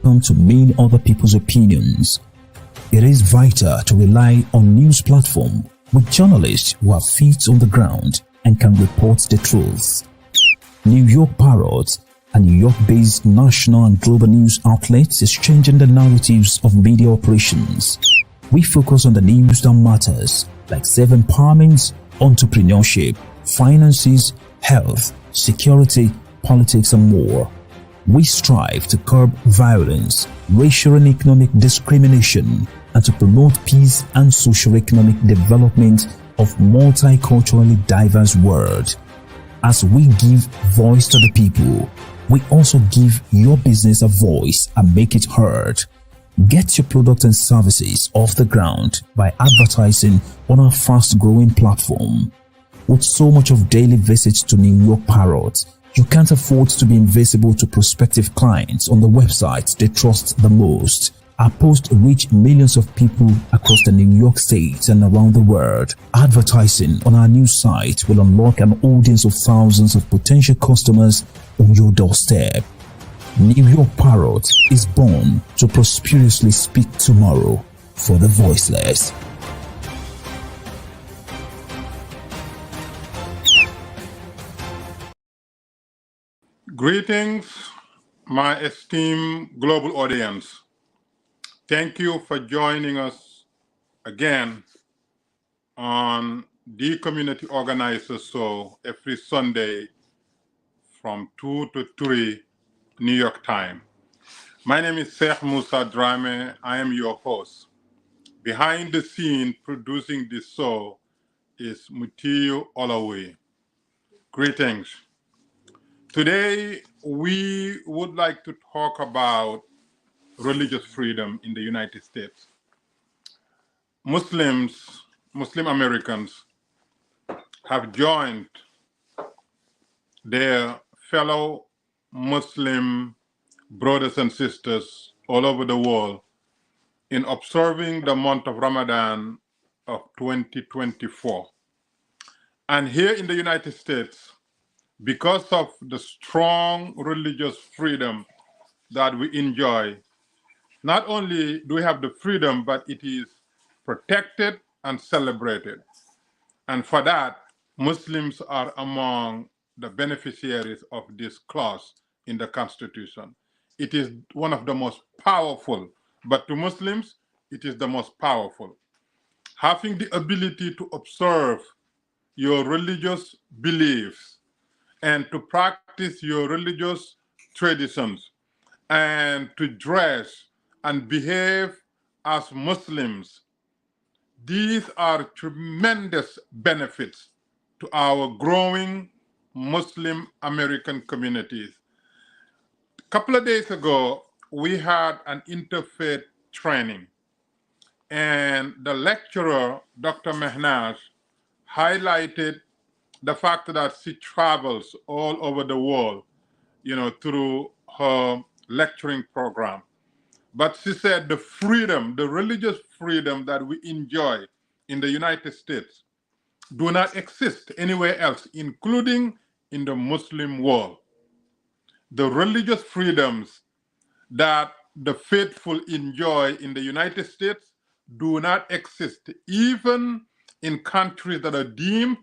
to many other people's opinions. It is vital to rely on news platforms with journalists who have feet on the ground and can report the truth. New York Parrot, a New York-based national and global news outlet, is changing the narratives of media operations. We focus on the news that matters, like self-empowerment, entrepreneurship, finances, health, security, politics, and more. We strive to curb violence, racial and economic discrimination, and to promote peace and socio-economic development of multiculturally diverse world. As we give voice to the people, we also give your business a voice and make it heard. Get your products and services off the ground by advertising on our fast-growing platform. With so much of daily visits to New York Parrot, you can't afford to be invisible to prospective clients on the websites they trust the most. Our posts reach millions of people across the New York State and around the world. Advertising on our news site will unlock an audience of thousands of potential customers on your doorstep. New York Parrot is born to prosperously speak tomorrow for the voiceless. Greetings, my esteemed global audience. Thank you for joining us again on the Community Organizer Show every Sunday from 2 to 3 New York time. My name is Sheikh Musa Drammeh. I am your host. Behind the scene producing this show is Mutiu Olawuyi. Greetings. Today, we would like to talk about religious freedom in the United States. Muslim Americans have joined their fellow Muslim brothers and sisters all over the world in observing the month of Ramadan of 2024. And here in the United States, because of the strong religious freedom that we enjoy, not only do we have the freedom, but it is protected and celebrated. And for that, Muslims are among the beneficiaries of this clause in the Constitution. It is one of the most powerful, but to Muslims, it is the most powerful. Having the ability to observe your religious beliefs and to practice your religious traditions and to dress and behave as Muslims, these are tremendous benefits to our growing Muslim American communities. A couple of days ago, we had an interfaith training, and the lecturer, Dr. Mehnaz, highlighted the fact that she travels all over the world, through her lecturing program. But she said the freedom, the religious freedom that we enjoy in the United States do not exist anywhere else, including in the Muslim world. The religious freedoms that the faithful enjoy in the United States do not exist even in countries that are deemed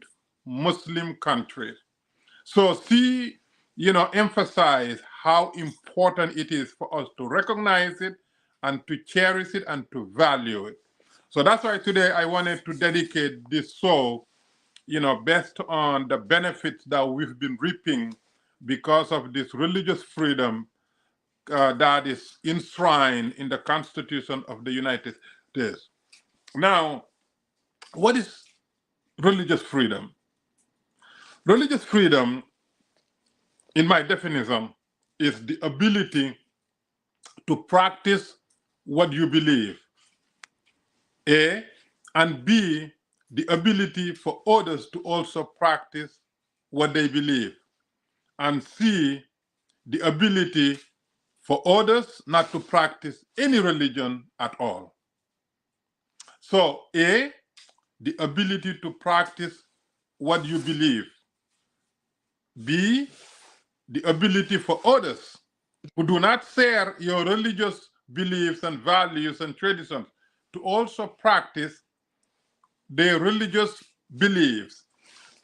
Muslim countries. So she, emphasize how important it is for us to recognize it and to cherish it and to value it. So that's why today I wanted to dedicate this show, based on the benefits that we've been reaping because of this religious freedom that is enshrined in the Constitution of the United States. Now, what is religious freedom? Religious freedom, in my definition, is the ability to practice what you believe, A, and B, the ability for others to also practice what they believe, and C, the ability for others not to practice any religion at all. So A, the ability to practice what you believe. B, the ability for others who do not share your religious beliefs and values and traditions to also practice their religious beliefs,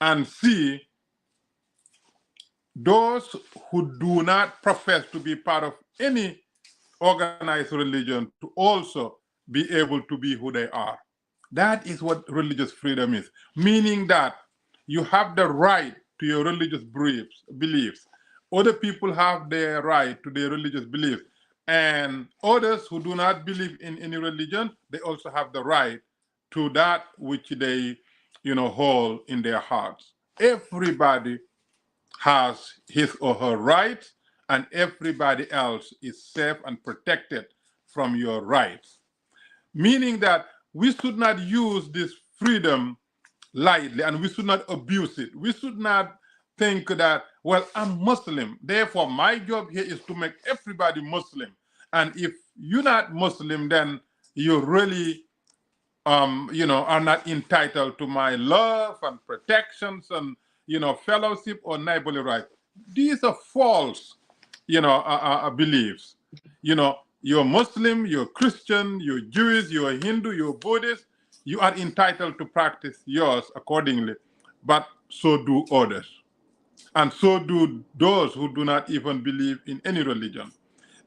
and see those who do not profess to be part of any organized religion to also be able to be who they are. That is what religious freedom is, meaning that you have the right to your religious beliefs. Other people have their right to their religious beliefs. And others who do not believe in any religion, they also have the right to that which they, hold in their hearts. Everybody has his or her rights, and everybody else is safe and protected from your rights. Meaning that we should not use this freedom lightly, and we should not abuse it. We should not think that, well, I'm Muslim, therefore my job here is to make everybody Muslim. And if you're not Muslim, then you really are not entitled to my love and protections and, fellowship or neighborly rights. These are false, beliefs. You're Muslim, you're Christian, you're Jewish, you're Hindu, you're Buddhist. You are entitled to practice yours accordingly, but so do others. And so do those who do not even believe in any religion.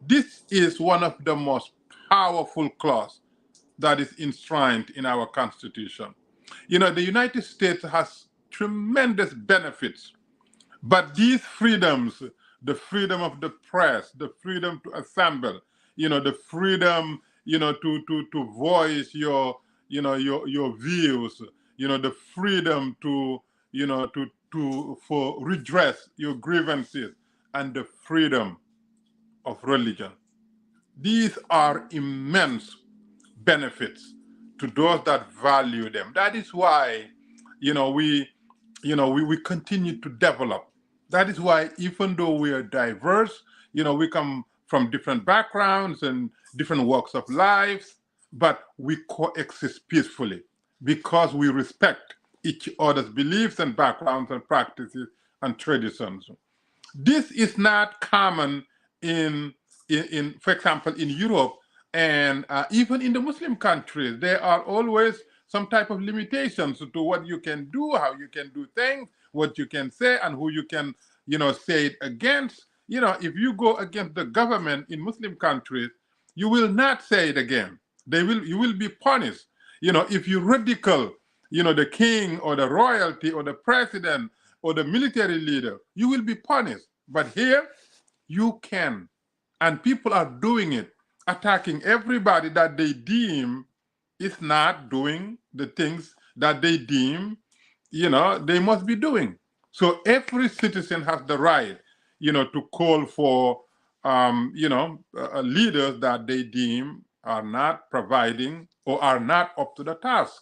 This is one of the most powerful clauses that is enshrined in our Constitution. The United States has tremendous benefits, but these freedoms, the freedom of the press, the freedom to assemble, the freedom, to voice your views, the freedom to, for redress your grievances, and the freedom of religion. These are immense benefits to those that value them. That is why, we continue to develop. That is why, even though we are diverse, we come from different backgrounds and different walks of life, but we coexist peacefully because we respect each other's beliefs and backgrounds and practices and traditions. This is not common in for example, in Europe, and even in the Muslim countries. There are always some type of limitations to what you can do, how you can do things, what you can say, and who you can, say it against. If you go against the government in Muslim countries, you will not say it again. You will be punished. If you ridicule, the king or the royalty or the president or the military leader, you will be punished. But here, you can. And people are doing it, attacking everybody that they deem is not doing the things that they deem, they must be doing. So every citizen has the right, to call for, leaders that they deem are not providing or are not up to the task.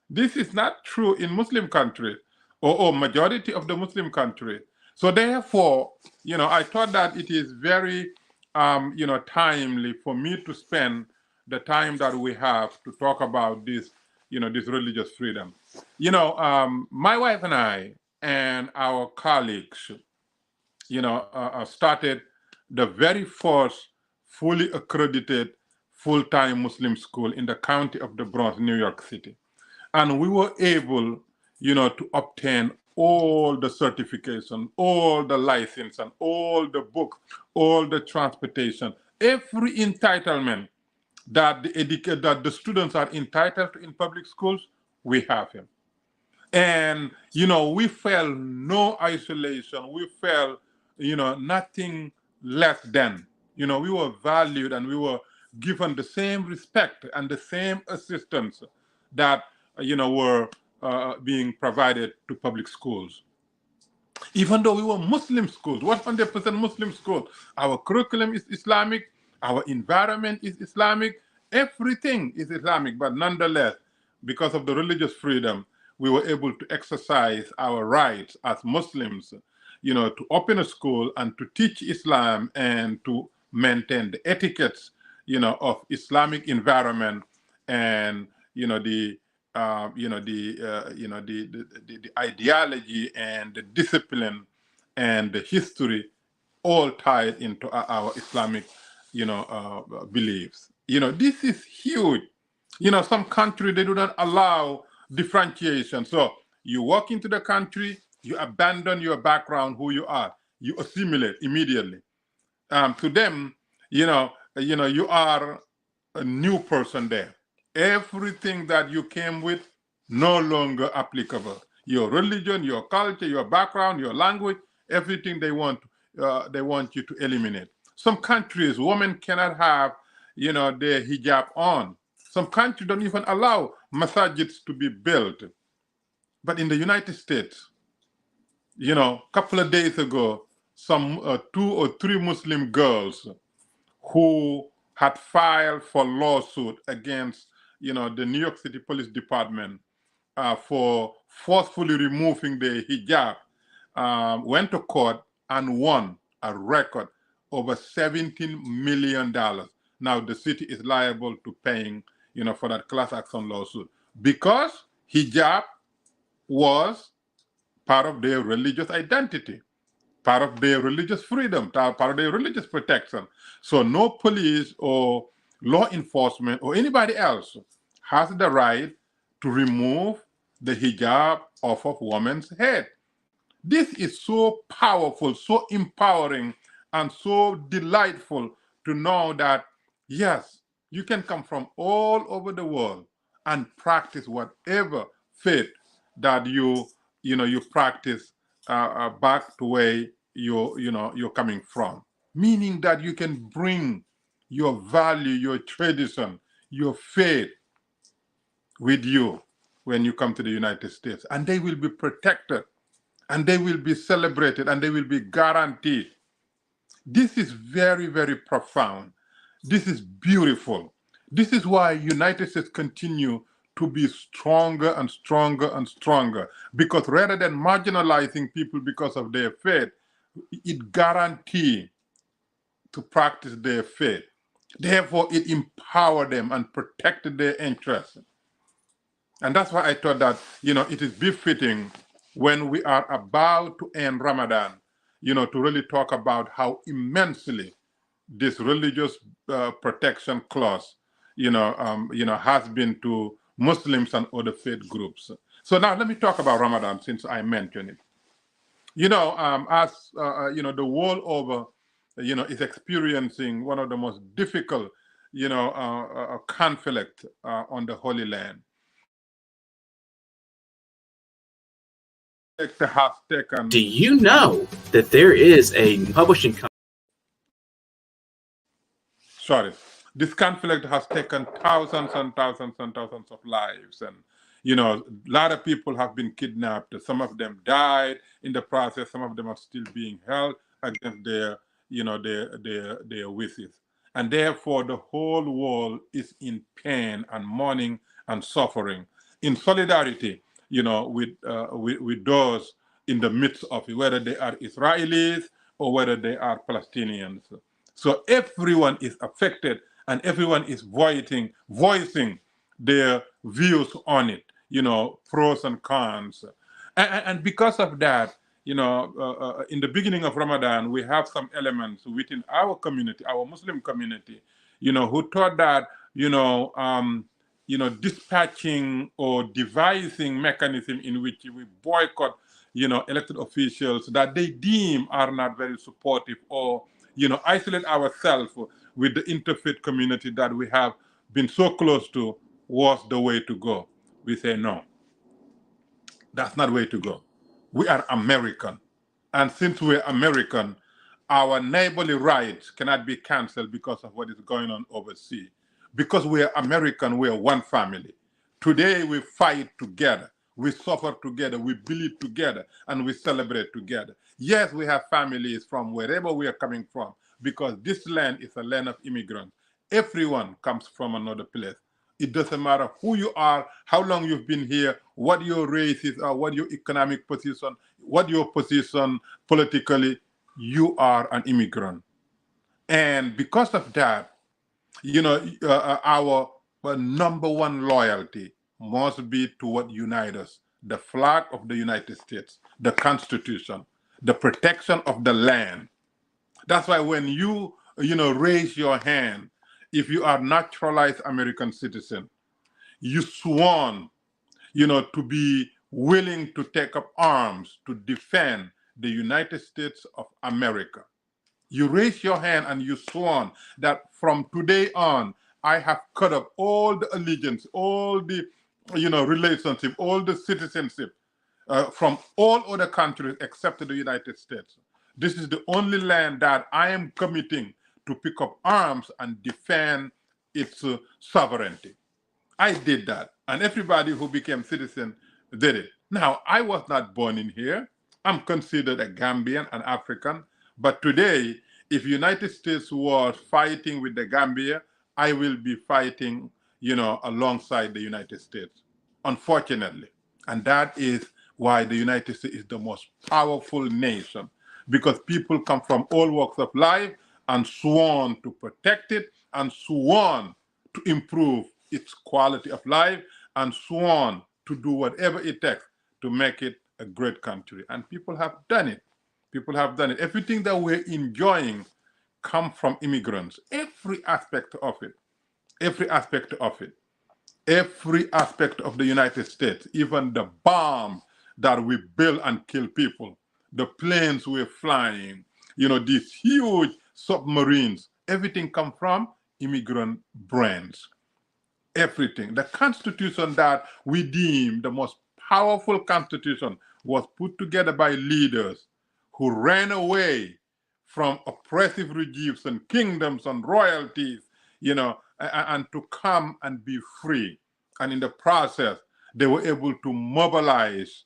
This is not true in Muslim countries or majority of the Muslim countries. So therefore, I thought that it is very, timely for me to spend the time that we have to talk about this, this religious freedom. My wife and I and our colleagues, started the very first fully accredited full-time Muslim school in the county of the Bronx, New York City. And we were able, to obtain all the certification, all the license, and all the books, all the transportation, every entitlement that the students are entitled to in public schools, we have him. And, we felt no isolation. We felt, nothing less than. We were valued and we were given the same respect and the same assistance that, were being provided to public schools. Even though we were Muslim schools, 100% Muslim schools, our curriculum is Islamic, our environment is Islamic, everything is Islamic, but nonetheless, because of the religious freedom, we were able to exercise our rights as Muslims, to open a school and to teach Islam and to maintain the etiquettes, of Islamic environment and, the the ideology and the discipline and the history all tied into our Islamic, beliefs. This is huge. Some country, they do not allow differentiation. So you walk into the country, you abandon your background, who you are, you assimilate immediately. To them, you are a new person there. Everything that you came with no longer applicable. Your religion, your culture, your background, your language, everything they want you to eliminate. Some countries, women cannot have, their hijab on. Some countries don't even allow masajids to be built. But in the United States, a couple of days ago, some 2 or 3 Muslim girls who had filed for lawsuit against, the New York City Police Department for forcefully removing the hijab, went to court and won a record over $17 million. Now the city is liable to paying, for that class action lawsuit because hijab was part of their religious identity, part of their religious freedom, part of their religious protection. So no police or law enforcement or anybody else has the right to remove the hijab off of woman's head. This is so powerful, so empowering, and so delightful to know that, yes, you can come from all over the world and practice whatever faith that you practice back to where you're coming from. Meaning that you can bring your value, your tradition, your faith with you when you come to the United States, and they will be protected, and they will be celebrated, and they will be guaranteed. This is very, very profound. This is beautiful. This is why United States continue to be stronger and stronger and stronger, because rather than marginalizing people because of their faith, it guarantees to practice their faith. Therefore, it empowered them and protected their interests. And that's why I thought that, it is befitting when we are about to end Ramadan, to really talk about how immensely this religious protection clause, has been to Muslims and other faith groups. So now let me talk about Ramadan since I mentioned it. The world over, is experiencing one of the most difficult, conflict on the Holy Land. Has taken. Do you know that there is a publishing company? Sorry, this conflict has taken thousands and thousands and thousands of lives, and a lot of people have been kidnapped. Some of them died in the process. Some of them are still being held against their, their wishes, and therefore the whole world is in pain and mourning and suffering, in solidarity, with those in the midst of it, whether they are Israelis or whether they are Palestinians. So everyone is affected, and everyone is voicing their views on it, pros and cons. And because of that, in the beginning of Ramadan, we have some elements within our community, our Muslim community, who thought that, dispatching or devising mechanism in which we boycott, elected officials that they deem are not very supportive, or, isolate ourselves with the interfaith community that we have been so close to, was the way to go. We say, no, that's not the way to go. We are American. And since we're American, our neighborly rights cannot be canceled because of what is going on overseas. Because we are American, we are one family. Today we fight together, we suffer together, we believe together, and we celebrate together. Yes, we have families from wherever we are coming from, because this land is a land of immigrants. Everyone comes from another place. It doesn't matter who you are, how long you've been here, what your race is, or what your economic position, what your position politically, you are an immigrant. And because of that, our number one loyalty must be to what unites us: the flag of the United States, the Constitution, the protection of the land, That's why when you raise your hand, if you are naturalized American citizen, you sworn, to be willing to take up arms to defend the United States of America. You raise your hand and you sworn that from today on, I have cut up all the allegiance, all the, relationship, all the citizenship from all other countries except the United States. This is the only land that I am committing to pick up arms and defend its sovereignty. I did that, and everybody who became citizen did it. Now, I was not born in here. I'm considered a Gambian, an African, but today, if United States was fighting with the Gambia, I will be fighting, alongside the United States, unfortunately. And that is why the United States is the most powerful nation, because people come from all walks of life and sworn to protect it and sworn to improve its quality of life and sworn to do whatever it takes to make it a great country. And people have done it. People have done it. Everything that we're enjoying come from immigrants. Every aspect of it. Every aspect of it. Every aspect of the United States, even the bomb that we build and kill people, the planes we're flying, these huge submarines, everything come from immigrant brains. Everything. The Constitution that we deem the most powerful Constitution was put together by leaders who ran away from oppressive regimes and kingdoms and royalties, and to come and be free. And in the process, they were able to mobilize,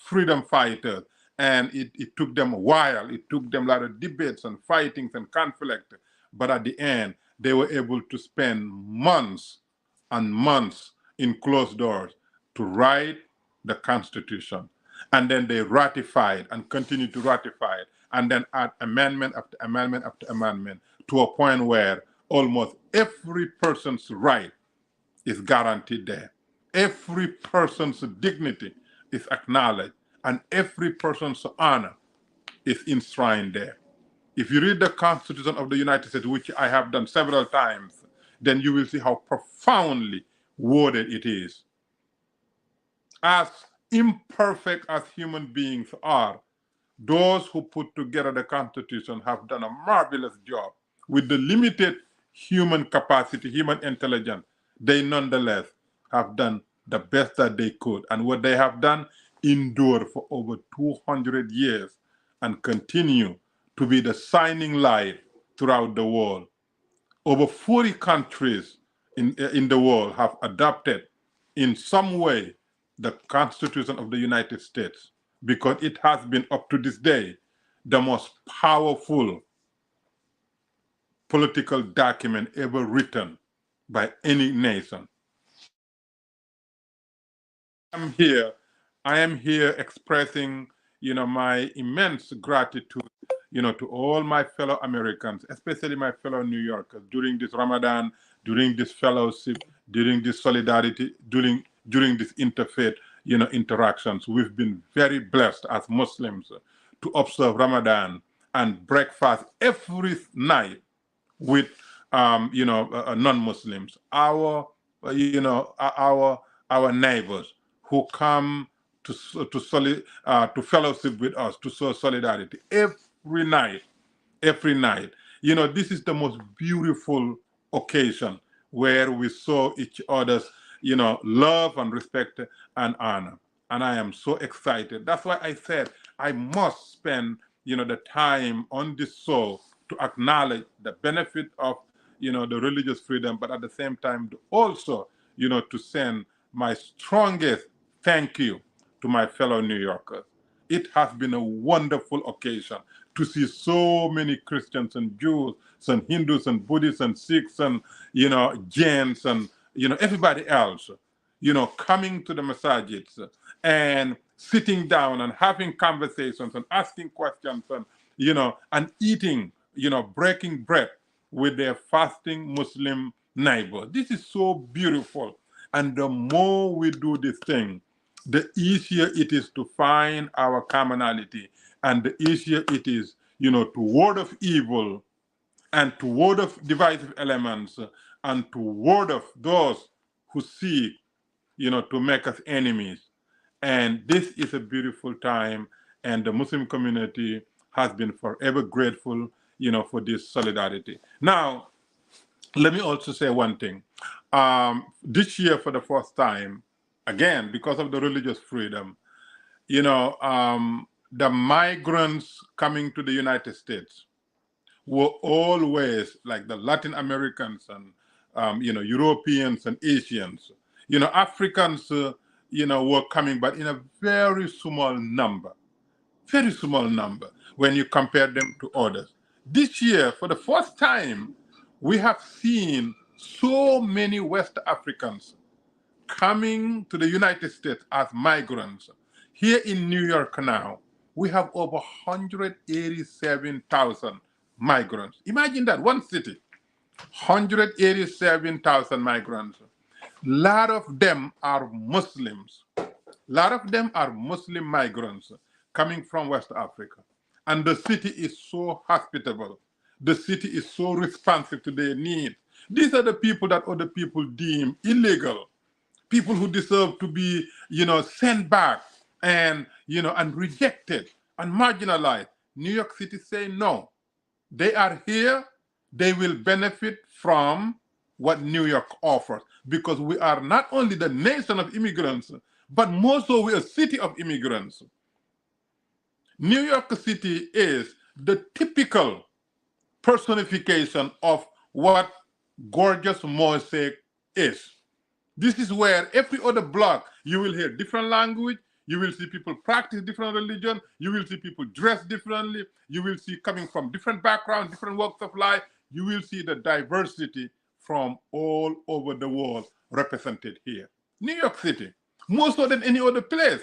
freedom fighters. And it took them a while. It took them a lot of debates and fightings and conflict. But at the end, they were able to spend months and months in closed doors to write the Constitution. And then they ratified and continued to ratify it, and then add amendment after amendment after amendment to a point where almost every person's right is guaranteed there. Every person's dignity is acknowledged, and every person's honor is enshrined there. If you read the Constitution of the United States, which I have done several times, then you will see how profoundly worded it is. As imperfect as human beings are, those who put together the Constitution have done a marvelous job. With the limited human capacity, human intelligence, they nonetheless have done the best that they could. And what they have done endured for over 200 years and continue to be the shining light throughout the world. Over 40 countries in the world have adopted in some way the Constitution of the United States, because it has been up to this day the most powerful political document ever written by any nation. I am here expressing, my immense gratitude, to all my fellow Americans, especially my fellow New Yorkers, during this Ramadan, during this fellowship, during this solidarity, during this interfaith, interactions. We've been very blessed as Muslims to observe Ramadan and breakfast every night with, non-Muslims, our neighbors who come to fellowship with us, to show solidarity every night. This is the most beautiful occasion where we show each other's, love and respect and honor. And I am so excited. That's why I said I must spend, the time on this show to acknowledge the benefit of, the religious freedom, but at the same time also, to send my strongest thank you to my fellow New Yorkers. It has been a wonderful occasion to see so many Christians and Jews and Hindus and Buddhists and Sikhs and, Jains and, everybody else, coming to the masajids and sitting down and having conversations and asking questions and, and eating, breaking bread with their fasting Muslim neighbors. This is so beautiful. And the more we do this thing, the easier it is to find our commonality, and the easier it is, to ward off evil and to ward off divisive elements and to ward off those who seek, to make us enemies. And this is a beautiful time, and the Muslim community has been forever grateful, for this solidarity. Now, let me also say one thing. This year, for the first time, again, because of the religious freedom, the migrants coming to the United States were always like the Latin Americans and, Europeans and Asians. Africans, were coming, but in a very small number when you compare them to others. This year, for the first time, we have seen so many West Africans coming to the United States as migrants. Here in New York now, we have over 187,000 migrants. Imagine that, one city, 187,000 migrants. A lot of them are Muslims. A lot of them are Muslim migrants coming from West Africa. And the city is so hospitable. The city is so responsive to their needs. These are the people that other people deem illegal, people who deserve to be, sent back and, and rejected and marginalized. New York City say no. They are here. They will benefit from what New York offers, because we are not only the nation of immigrants, but more so we are a city of immigrants. New York City is the typical personification of what gorgeous mosaic is. This is where every other block you will hear different language, you will see people practice different religion, you will see people dress differently, you will see coming from different backgrounds, different walks of life, you will see the diversity from all over the world represented here. New York City, more so than any other place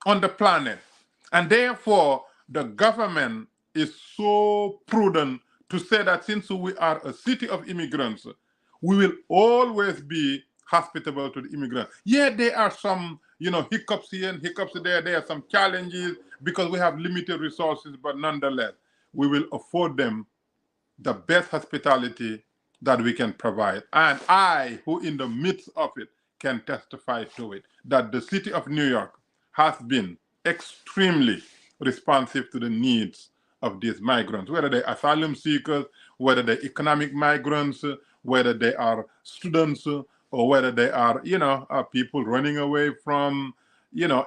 on the planet. And therefore, the government is so prudent to say that since we are a city of immigrants, we will always be hospitable to the immigrants. Yeah, there are some, hiccups here and hiccups there. There are some challenges because we have limited resources, but nonetheless, we will afford them the best hospitality that we can provide. And I, who in the midst of it, can testify to it, that the city of New York has been extremely responsive to the needs of these migrants, whether they're asylum seekers, whether they're economic migrants, whether they are students, or whether they are, people running away from,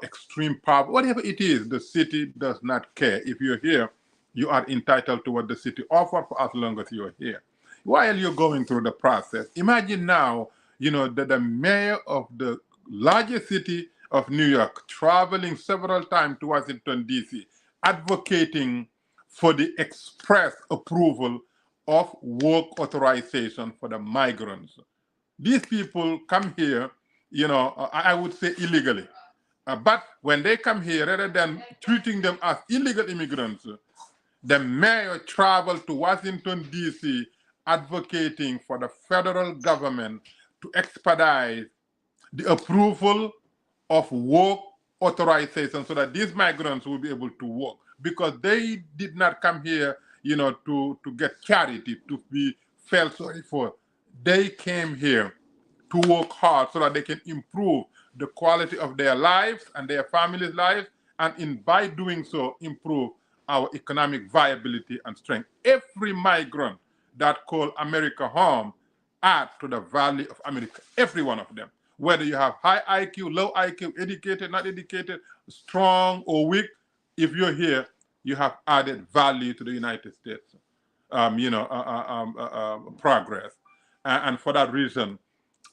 extreme poverty, whatever it is, the city does not care. If you're here, you are entitled to what the city offers for as long as you're here. While you're going through the process, imagine now, that the mayor of the largest city of New York traveling several times to Washington, D.C., advocating for the express approval of work authorization for the migrants. These people come here, I would say illegally. But when they come here, rather than treating them as illegal immigrants, the mayor traveled to Washington, D.C., advocating for the federal government to expedite the approval of work authorization so that these migrants will be able to work, because they did not come here, to get charity, to be felt sorry for. They came here to work hard so that they can improve the quality of their lives and their families' lives, and by doing so, improve our economic viability and strength. Every migrant that call America home add to the value of America, every one of them. Whether you have high IQ, low IQ, educated, not educated, strong or weak, if you're here, you have added value to the United States, progress. And for that reason,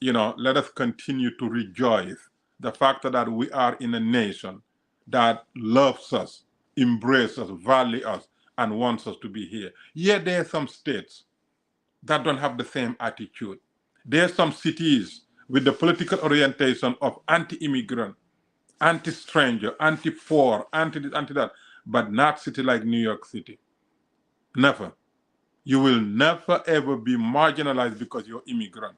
let us continue to rejoice the fact that we are in a nation that loves us, embraces us, values us, and wants us to be here. Yet there are some states that don't have the same attitude. There are some cities with the political orientation of anti-immigrant, anti-stranger, anti-poor, anti-this, anti-that, but not city like New York City. Never. You will never ever be marginalized because you're immigrant.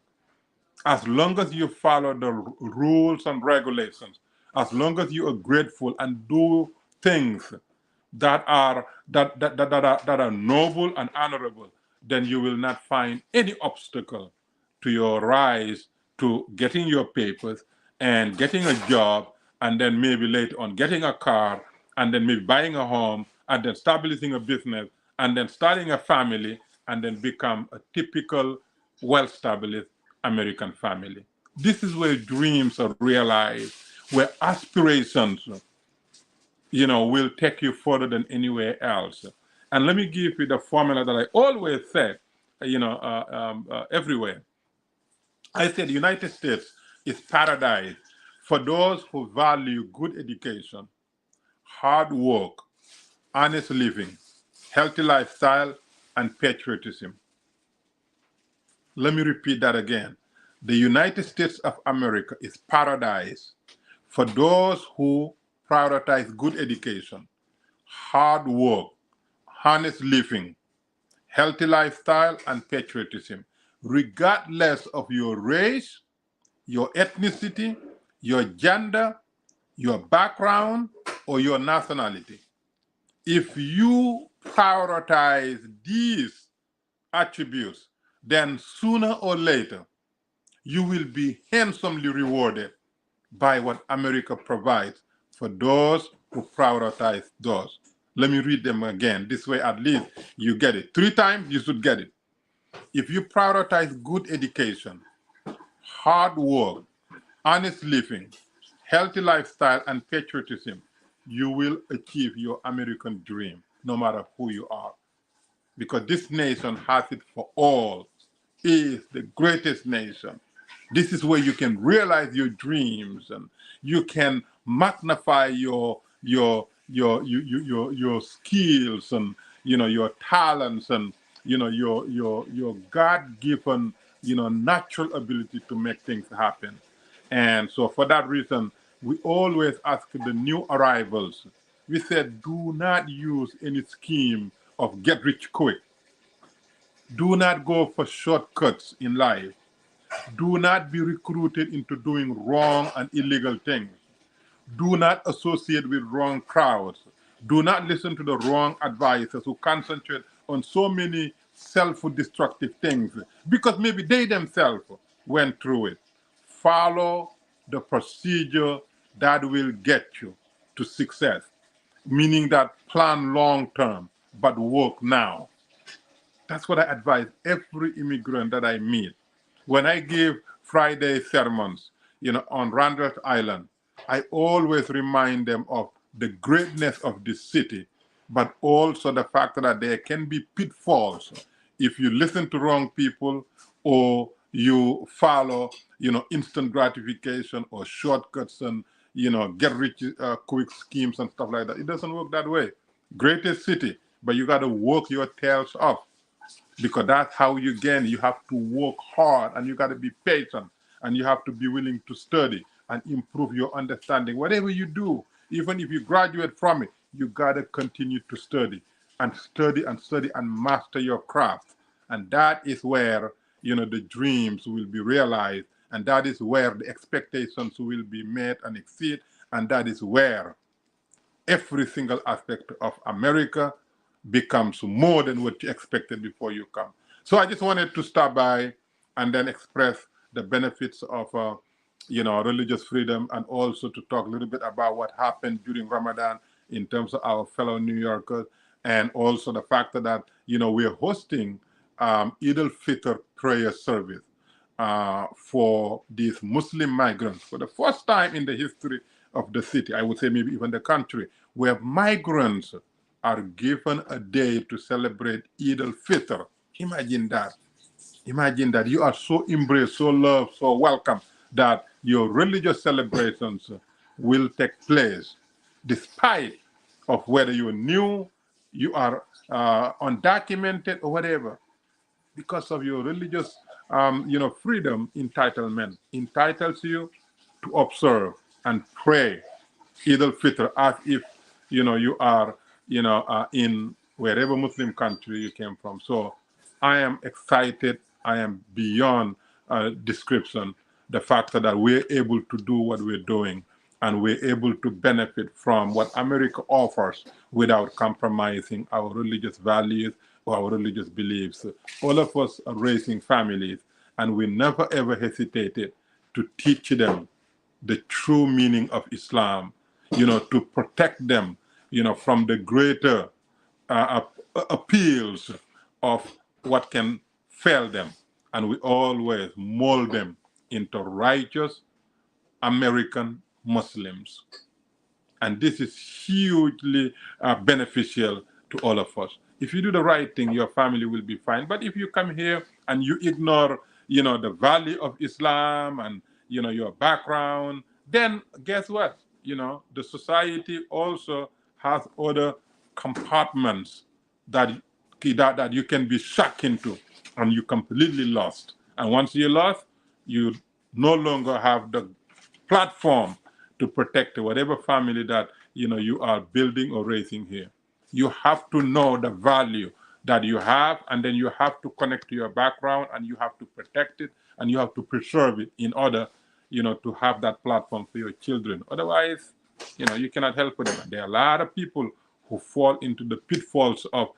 As long as you follow the rules and regulations, as long as you are grateful and do things that are noble and honorable, then you will not find any obstacle to your rise to getting your papers and getting a job, and then maybe later on getting a car, and then maybe buying a home, and then establishing a business, and then starting a family, and then become a typical, well-established American family. This is where dreams are realized, where aspirations, will take you further than anywhere else. And let me give you the formula that I always say, everywhere. I said the United States is paradise for those who value good education, hard work, honest living, healthy lifestyle, and patriotism. Let me repeat that again. The United States of America is paradise for those who prioritize good education, hard work, honest living, healthy lifestyle, and patriotism, regardless of your race, your ethnicity, your gender, your background, or your nationality. If you prioritize these attributes, then sooner or later, you will be handsomely rewarded by what America provides for those who prioritize those. Let me read them again. This way, at least you get it. 3 times, you should get it. If you prioritize good education, hard work, honest living, healthy lifestyle, and patriotism, you will achieve your American dream, no matter who you are. Because this nation has it for all. It is the greatest nation. This is where you can realize your dreams, and you can magnify your skills, and your talents, and your God-given natural ability to make things happen. And so for that reason, we always ask the new arrivals, we said, do not use any scheme of get rich quick. Do not go for shortcuts in life. Do not be recruited into doing wrong and illegal things. Do not associate with wrong crowds. Do not listen to the wrong advisors who concentrate on so many self-destructive things because maybe they themselves went through it. Follow the procedure that will get you to success, meaning that plan long term, but work now. That's what I advise every immigrant that I meet. When I give Friday sermons, on Randolph Island, I always remind them of the greatness of this city, but also the fact that there can be pitfalls if you listen to wrong people, or you follow, instant gratification or shortcuts and, get rich quick schemes and stuff like that. It doesn't work that way. Greatest city, but you got to work your tails off, because that's how you gain. You have to work hard, and you got to be patient, and you have to be willing to study and improve your understanding. Whatever you do, even if you graduate from it, you got to continue to study and study and study and master your craft. And that is where, the dreams will be realized, and that is where the expectations will be met and exceed, and that is where every single aspect of America becomes more than what you expected before you come. So I just wanted to stop by and then express the benefits of, religious freedom, and also to talk a little bit about what happened during Ramadan in terms of our fellow New Yorkers, and also the fact that, we're hosting Eid al-Fitr prayer service for these Muslim migrants for the first time in the history of the city, I would say maybe even the country, where migrants are given a day to celebrate Eid al-Fitr. Imagine that. Imagine that you are so embraced, so loved, so welcome, that your religious celebrations will take place despite of whether you're new, you are undocumented, or whatever, because of your religious freedom. Entitlement entitles you to observe and pray Eid al-Fitr as if you are in wherever Muslim country you came from. So I am excited. I am beyond description, the fact that we're able to do what we're doing. and we're able to benefit from what America offers without compromising our religious values or our religious beliefs. All of us are raising families, and we never ever hesitated to teach them the true meaning of Islam, to protect them, from the greater appeals of what can fail them. And we always mold them into righteous American Muslims. And this is hugely beneficial to all of us. If you do the right thing, your family will be fine. But if you come here and you ignore, the value of Islam and, your background, then guess what? The society also has other compartments that you can be sucked into, and you completely lost. And once you're lost, you no longer have the platform to protect whatever family that you are building or raising here. You have to know the value that you have, and then you have to connect to your background, and you have to protect it, and you have to preserve it in order to have that platform for your children. Otherwise, you cannot help them. There are a lot of people who fall into the pitfalls of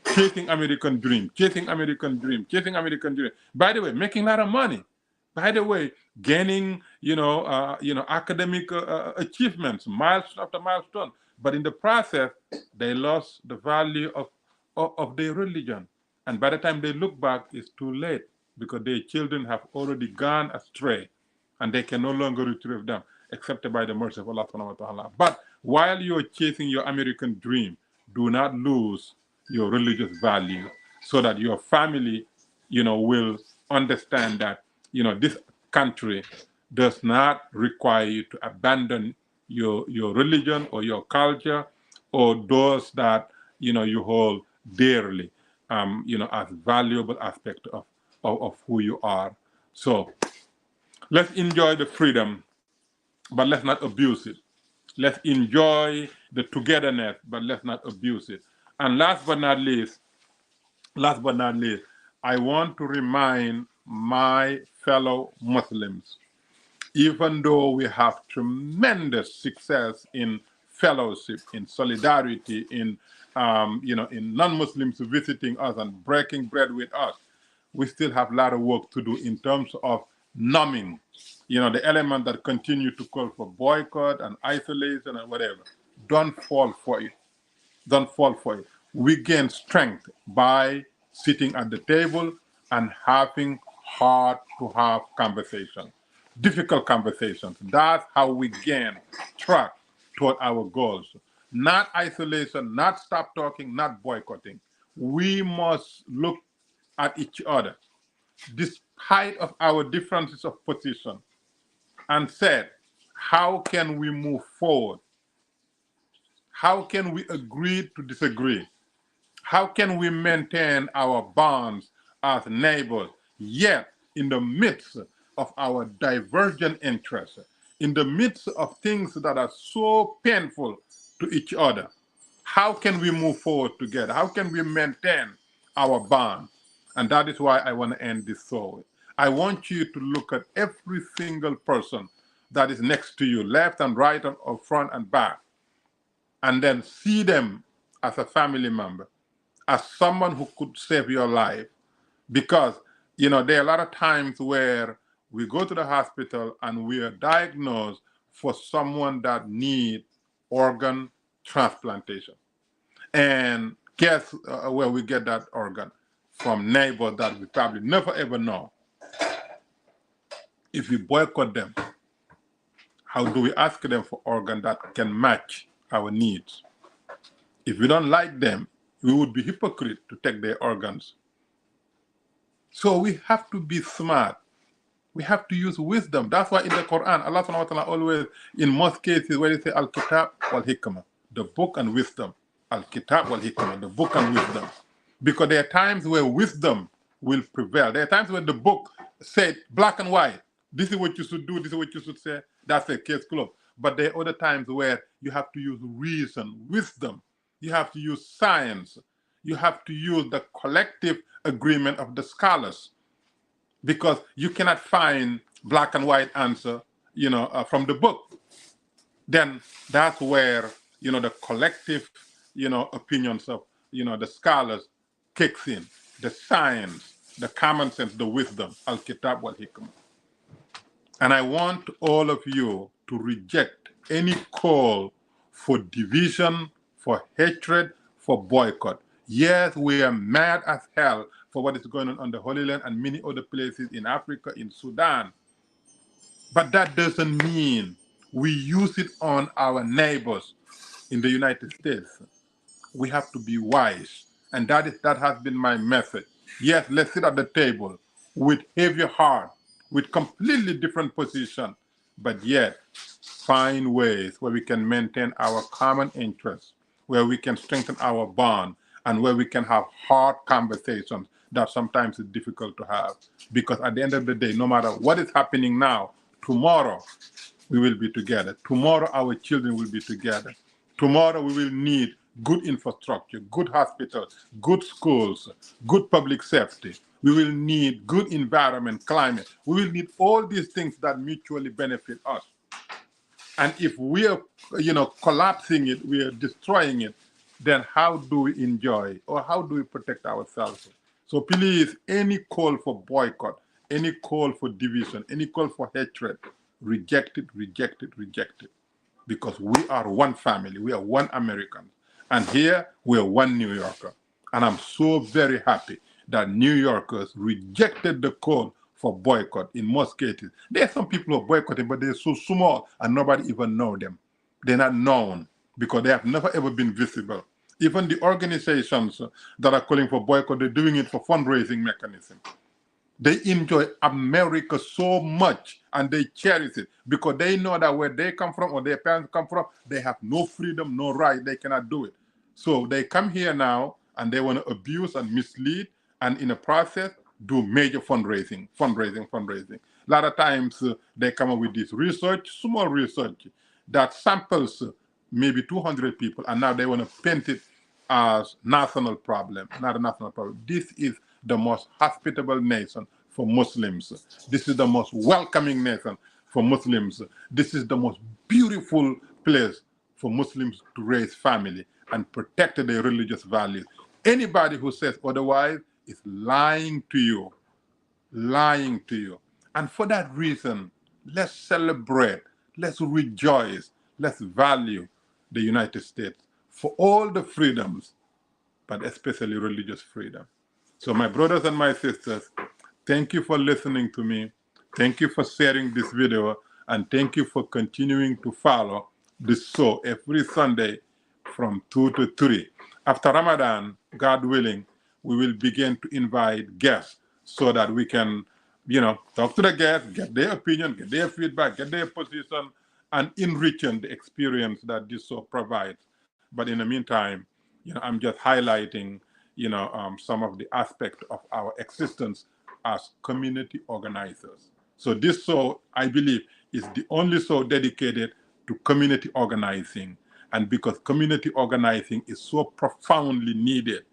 chasing American dream, chasing American dream, chasing American dream. By the way, making a lot of money. By the way, gaining, academic achievements, milestone after milestone. But in the process, they lost the value of their religion. And by the time they look back, it's too late, because their children have already gone astray, and they can no longer retrieve them, except by the mercy of Allah subhanahu wa ta'ala. But while you're chasing your American dream, do not lose your religious value, so that your family, will understand that, this country does not require you to abandon your religion or your culture or those that, you hold dearly, as valuable aspect of who you are. So let's enjoy the freedom, but let's not abuse it. Let's enjoy the togetherness, but let's not abuse it. And last but not least, I want to remind my fellow Muslims, even though we have tremendous success in fellowship, in solidarity, in non-Muslims visiting us and breaking bread with us, we still have a lot of work to do in terms of numbing, the element that continue to call for boycott and isolation and whatever. Don't fall for it. Don't fall for it. We gain strength by sitting at the table and having hard-to-have conversations, difficult conversations. That's how we gain track toward our goals. Not isolation, not stop talking, not boycotting. We must look at each other, despite of our differences of position, and said, how can we move forward? How can we agree to disagree? How can we maintain our bonds as neighbors, yet in the midst of our divergent interests, in the midst of things that are so painful to each other? How can we move forward together? How can we maintain our bond? And that is why I want to end this so. I want you to look at every single person that is next to you, left and right and front and back, and then see them as a family member, as someone who could save your life. Because, there are a lot of times where we go to the hospital and we are diagnosed for someone that needs organ transplantation. And guess where we get that organ? From neighbors that we probably never ever know. If we boycott them, how do we ask them for organ that can match our needs? If we don't like them, we would be hypocrite to take their organs. So we have to be smart. We have to use wisdom. That's why in the Quran, Allah subhanahu wa ta'ala always, in most cases, where they say Al-Kitab wal-Hikmah, the book and wisdom. Al-Kitab wal-Hikmah, the book and wisdom. Because there are times where wisdom will prevail. There are times when the book said black and white, this is what you should do, this is what you should say, that's a case closed. But there are other times where you have to use reason, wisdom. You have to use science. You have to use the collective agreement of the scholars, because you cannot find black and white answer, from the book. then that's where, the collective, opinions of, the scholars kicks in, the science, the common sense, the wisdom, al-kitab wal-hikmah. And I want all of you to reject any call for division, for hatred, for boycott. Yes, we are mad as hell for what is going on the Holy Land and many other places in Africa, in Sudan. But that doesn't mean we use it on our neighbors in the United States. We have to be wise. And that has been my message. Yes, let's sit at the table with heavy heart, with completely different position, but yet find ways where we can maintain our common interests, where we can strengthen our bond, and where we can have hard conversations that sometimes is difficult to have. Because at the end of the day, no matter what is happening now, tomorrow we will be together. Tomorrow our children will be together. Tomorrow we will need good infrastructure, good hospitals, good schools, good public safety. We will need good environment, climate. We will need all these things that mutually benefit us. And if we are, collapsing it, we are destroying it, then how do we enjoy or how do we protect ourselves? So please, any call for boycott, any call for division, any call for hatred, reject it, reject it, reject it. Because we are one family, we are one American. And here we are one New Yorker. And I'm so very happy that New Yorkers rejected the call for boycott in most cases. There are some people who are boycotting, but they're so small and nobody even know them. They're not known because they have never ever been visible. Even the organizations that are calling for boycott, they're doing it for fundraising mechanism. They enjoy America so much and they cherish it because they know that where they come from or their parents come from, they have no freedom, no right, they cannot do it. So they come here now and they want to abuse and mislead and in the process do major fundraising. A lot of times they come up with this research, small research, that samples maybe 200 people and now they want to paint it as national problem, not a national problem. This is the most hospitable nation for Muslims. This is the most welcoming nation for Muslims. This is the most beautiful place for Muslims to raise family and protect their religious values. Anybody who says otherwise is lying to you, lying to you. And for that reason, let's celebrate, let's rejoice, let's value the United States for all the freedoms, but especially religious freedom. So my brothers and my sisters, thank you for listening to me. Thank you for sharing this video. And thank you for continuing to follow this show every Sunday from 2 to 3. After Ramadan, God willing, we will begin to invite guests so that we can, talk to the guests, get their opinion, get their feedback, get their position, and enriching the experience that this show provides. But in the meantime, I'm just highlighting, some of the aspects of our existence as community organizers. So this show, I believe, is the only show dedicated to community organizing. And because community organizing is so profoundly needed,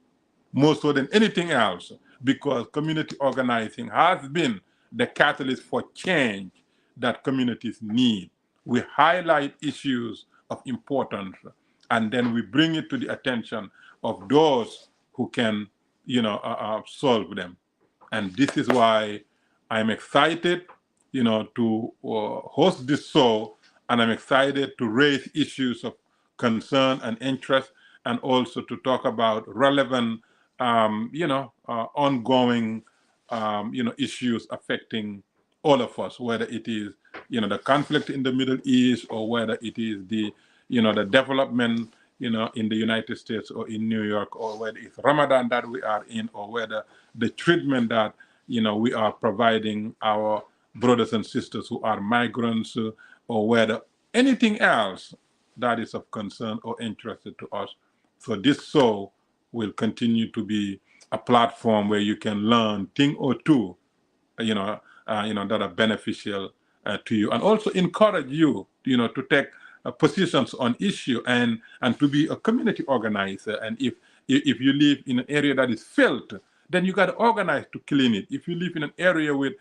more so than anything else, because community organizing has been the catalyst for change that communities need. We highlight issues of importance, and then we bring it to the attention of those who can, solve them. And this is why I'm excited, to host this show, and I'm excited to raise issues of concern and interest, and also to talk about relevant, ongoing, issues affecting all of us, whether it is, the conflict in the Middle East, or whether it is the, the development, in the United States or in New York, or whether it's Ramadan that we are in, or whether the treatment that, we are providing our brothers and sisters who are migrants, or whether anything else that is of concern or interest to us. So this show will continue to be a platform where you can learn thing or two, that are beneficial to you, and also encourage you, to take positions on issue and to be a community organizer. And if you live in an area that is filth, then you got to organize to clean it. If you live in an area with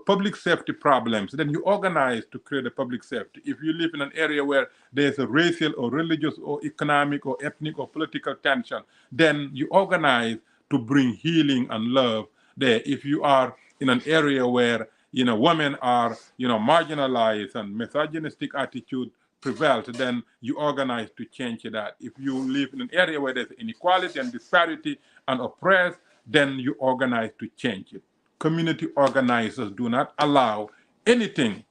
public safety problems, then you organize to create a public safety. If you live in an area where there's a racial or religious or economic or ethnic or political tension, then you organize to bring healing and love there. If you are in an area where women are marginalized and misogynistic attitude prevails, then you organize to change that. If you live in an area where there's inequality and disparity and oppressed, then you organize to change it. Community organizers do not allow anything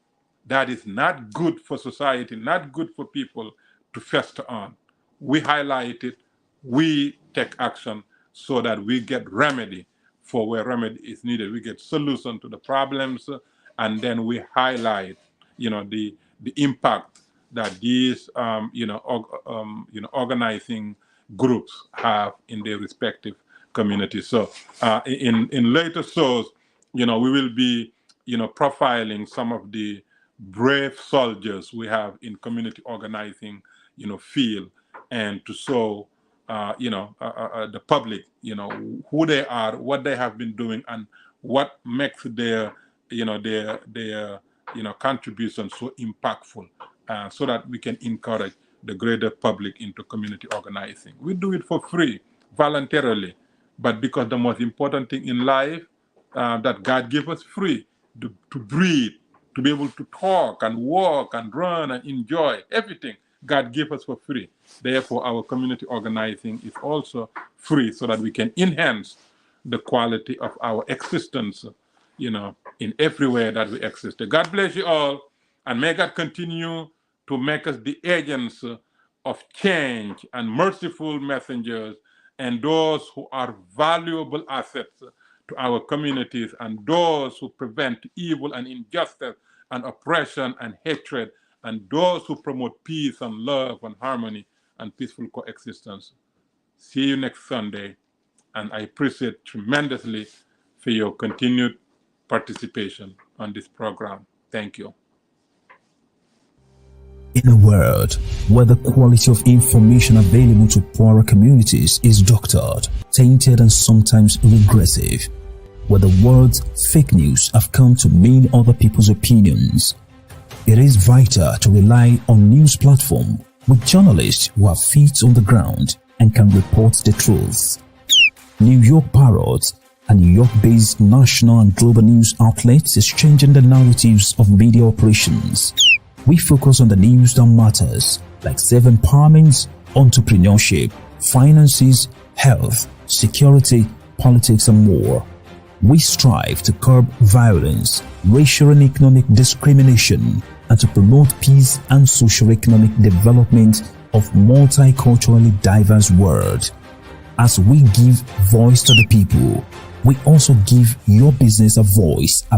that is not good for society, not good for people, to fester on. We highlight it, we take action so that we get remedy for where remedy is needed. We get solution to the problems, and then we highlight, the impact that these, organizing groups have in their respective communities. So in later shows, we will be, profiling some of the brave soldiers we have in community organizing, field, and to show, the public, who they are, what they have been doing, and what makes their, contribution so impactful, so that we can encourage the greater public into community organizing. We do it for free, voluntarily, but because the most important thing in life that God gave us free, to breathe, to be able to talk and walk and run and enjoy everything, God gave us for free. Therefore, our community organizing is also free, so that we can enhance the quality of our existence, in everywhere that we exist. God bless you all, and may God continue to make us the agents of change and merciful messengers, and those who are valuable assets to our communities, and those who prevent evil and injustice and oppression and hatred, and those who promote peace and love and harmony and peaceful coexistence. See you next Sunday, and I appreciate tremendously for your continued participation on this program. Thank you. In a world where the quality of information available to poorer communities is doctored, tainted, and sometimes regressive, where the words fake news have come to mean other people's opinions, it is vital to rely on news platforms with journalists who have feet on the ground and can report the truth. New York Parrot, a New York-based national and global news outlet, is changing the narratives of media operations. We focus on the news that matters, like self-empowerment, entrepreneurship, finances, health, security, politics, and more. We strive to curb violence, racial and economic discrimination, and to promote peace and socio-economic development of multiculturally diverse world. As we give voice to the people, we also give your business a voice.